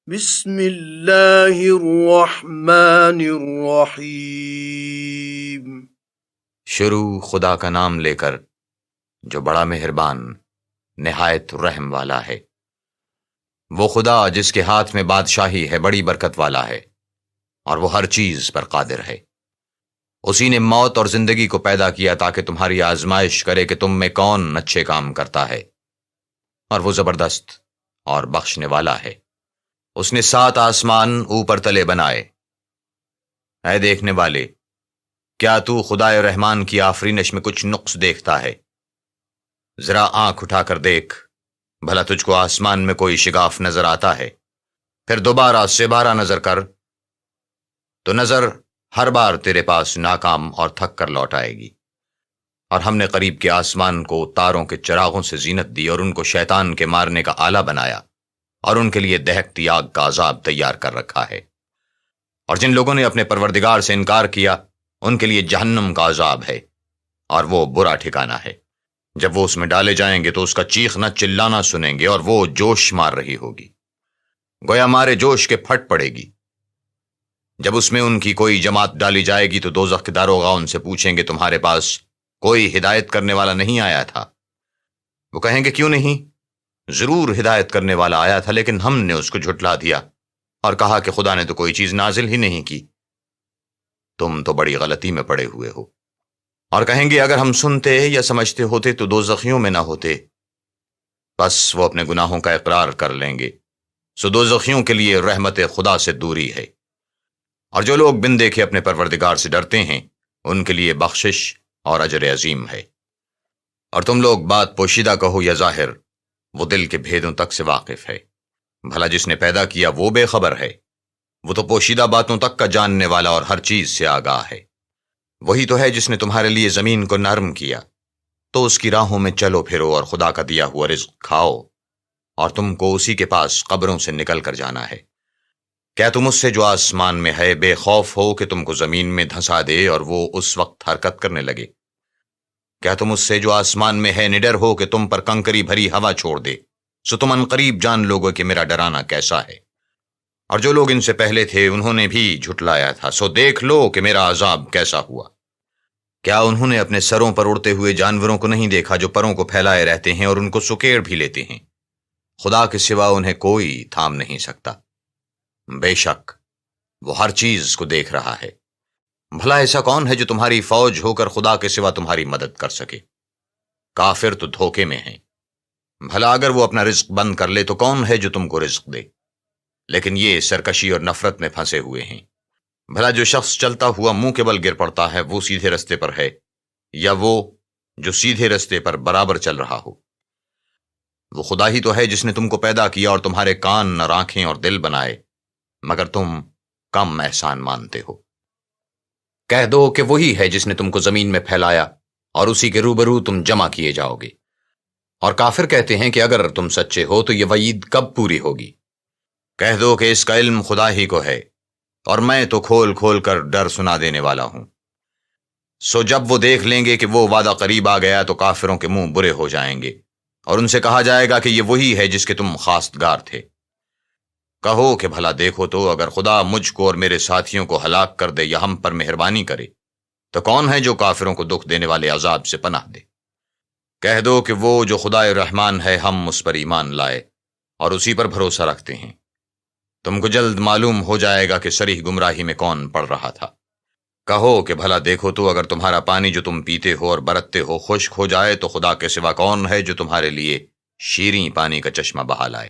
بسم اللہ الرحمن الرحیم۔ شروع خدا کا نام لے کر جو بڑا مہربان نہایت رحم والا ہے۔ وہ خدا جس کے ہاتھ میں بادشاہی ہے بڑی برکت والا ہے اور وہ ہر چیز پر قادر ہے۔ اسی نے موت اور زندگی کو پیدا کیا تاکہ تمہاری آزمائش کرے کہ تم میں کون اچھے کام کرتا ہے، اور وہ زبردست اور بخشنے والا ہے۔ اس نے 7 آسمان اوپر تلے بنائے۔ اے دیکھنے والے، کیا تو خدائے رحمان کی آفرینش میں کچھ نقص دیکھتا ہے؟ ذرا آنکھ اٹھا کر دیکھ، بھلا تجھ کو آسمان میں کوئی شگاف نظر آتا ہے؟ پھر دوبارہ سے بارہ نظر کر تو نظر ہر بار تیرے پاس ناکام اور تھک کر لوٹ آئے گی۔ اور ہم نے قریب کے آسمان کو تاروں کے چراغوں سے زینت دی اور ان کو شیطان کے مارنے کا آلہ بنایا، اور ان کے لیے دہکتی آگ کا عذاب تیار کر رکھا ہے۔ اور جن لوگوں نے اپنے پروردگار سے انکار کیا ان کے لیے جہنم کا عذاب ہے، اور وہ برا ٹھکانہ ہے۔ جب وہ اس میں ڈالے جائیں گے تو اس کا چیخنا چلانا سنیں گے، اور وہ جوش مار رہی ہوگی، گویا مارے جوش کے پھٹ پڑے گی۔ جب اس میں ان کی کوئی جماعت ڈالی جائے گی تو دوزخ کے داروغہ ان سے پوچھیں گے، تمہارے پاس کوئی ہدایت کرنے والا نہیں آیا تھا؟ وہ کہیں گے، کیوں نہیں؟ ضرور ہدایت کرنے والا آیا تھا، لیکن ہم نے اس کو جھٹلا دیا اور کہا کہ خدا نے تو کوئی چیز نازل ہی نہیں کی۔ تم تو بڑی غلطی میں پڑے ہوئے ہو۔ اور کہیں گے، اگر ہم سنتے یا سمجھتے ہوتے تو دوزخیوں میں نہ ہوتے۔ بس وہ اپنے گناہوں کا اقرار کر لیں گے، سو دوزخیوں کے لیے رحمت خدا سے دوری ہے۔ اور جو لوگ بن دیکھے اپنے پروردگار سے ڈرتے ہیں ان کے لیے بخشش اور اجر عظیم ہے۔ اور تم لوگ بات پوشیدہ کہو یا ظاہر، وہ دل کے بھیدوں تک سے واقف ہے۔ بھلا جس نے پیدا کیا وہ بے خبر ہے؟ وہ تو پوشیدہ باتوں تک کا جاننے والا اور ہر چیز سے آگاہ ہے۔ وہی تو ہے جس نے تمہارے لیے زمین کو نرم کیا، تو اس کی راہوں میں چلو پھرو اور خدا کا دیا ہوا رزق کھاؤ، اور تم کو اسی کے پاس قبروں سے نکل کر جانا ہے۔ کیا تم اس سے جو آسمان میں ہے بے خوف ہو کہ تم کو زمین میں دھنسا دے اور وہ اس وقت حرکت کرنے لگے؟ کیا تم اس سے جو آسمان میں ہے نڈر ہو کہ تم پر کنکری بھری ہوا چھوڑ دے؟ سو تم ان قریب جان لوگے کہ میرا ڈرانا کیسا ہے۔ اور جو لوگ ان سے پہلے تھے انہوں نے بھی جھٹلایا تھا، سو دیکھ لو کہ میرا عذاب کیسا ہوا۔ کیا انہوں نے اپنے سروں پر اڑتے ہوئے جانوروں کو نہیں دیکھا جو پروں کو پھیلائے رہتے ہیں اور ان کو سکیڑ بھی لیتے ہیں؟ خدا کے سوا انہیں کوئی تھام نہیں سکتا۔ بے شک وہ ہر چیز کو دیکھ رہا ہے۔ بھلا ایسا کون ہے جو تمہاری فوج ہو کر خدا کے سوا تمہاری مدد کر سکے؟ کافر تو دھوکے میں ہیں۔ بھلا اگر وہ اپنا رزق بند کر لے تو کون ہے جو تم کو رزق دے؟ لیکن یہ سرکشی اور نفرت میں پھنسے ہوئے ہیں۔ بھلا جو شخص چلتا ہوا منہ کے بل گر پڑتا ہے وہ سیدھے رستے پر ہے، یا وہ جو سیدھے رستے پر برابر چل رہا ہو؟ وہ خدا ہی تو ہے جس نے تم کو پیدا کیا اور تمہارے کان اور آنکھیں اور دل بنائے، مگر تم کم احسان مانتے ہو۔ کہہ دو کہ وہی ہے جس نے تم کو زمین میں پھیلایا اور اسی کے روبرو تم جمع کیے جاؤ گے۔ اور کافر کہتے ہیں کہ اگر تم سچے ہو تو یہ وعید کب پوری ہوگی؟ کہہ دو کہ اس کا علم خدا ہی کو ہے، اور میں تو کھول کھول کر ڈر سنا دینے والا ہوں۔ سو جب وہ دیکھ لیں گے کہ وہ وعدہ قریب آ گیا تو کافروں کے منہ برے ہو جائیں گے، اور ان سے کہا جائے گا کہ یہ وہی ہے جس کے تم خواستگار تھے۔ کہو کہ بھلا دیکھو تو اگر خدا مجھ کو اور میرے ساتھیوں کو ہلاک کر دے یا ہم پر مہربانی کرے تو کون ہے جو کافروں کو دکھ دینے والے عذاب سے پناہ دے؟ کہہ دو کہ وہ جو خدائے رحمان ہے ہم اس پر ایمان لائے اور اسی پر بھروسہ رکھتے ہیں۔ تم کو جلد معلوم ہو جائے گا کہ صریح گمراہی میں کون پڑ رہا تھا۔ کہو کہ بھلا دیکھو تو اگر تمہارا پانی جو تم پیتے ہو اور برتتے ہو خشک ہو جائے تو خدا کے سوا کون ہے جو تمہارے لیے شیریں پانی کا چشمہ بہا لائے؟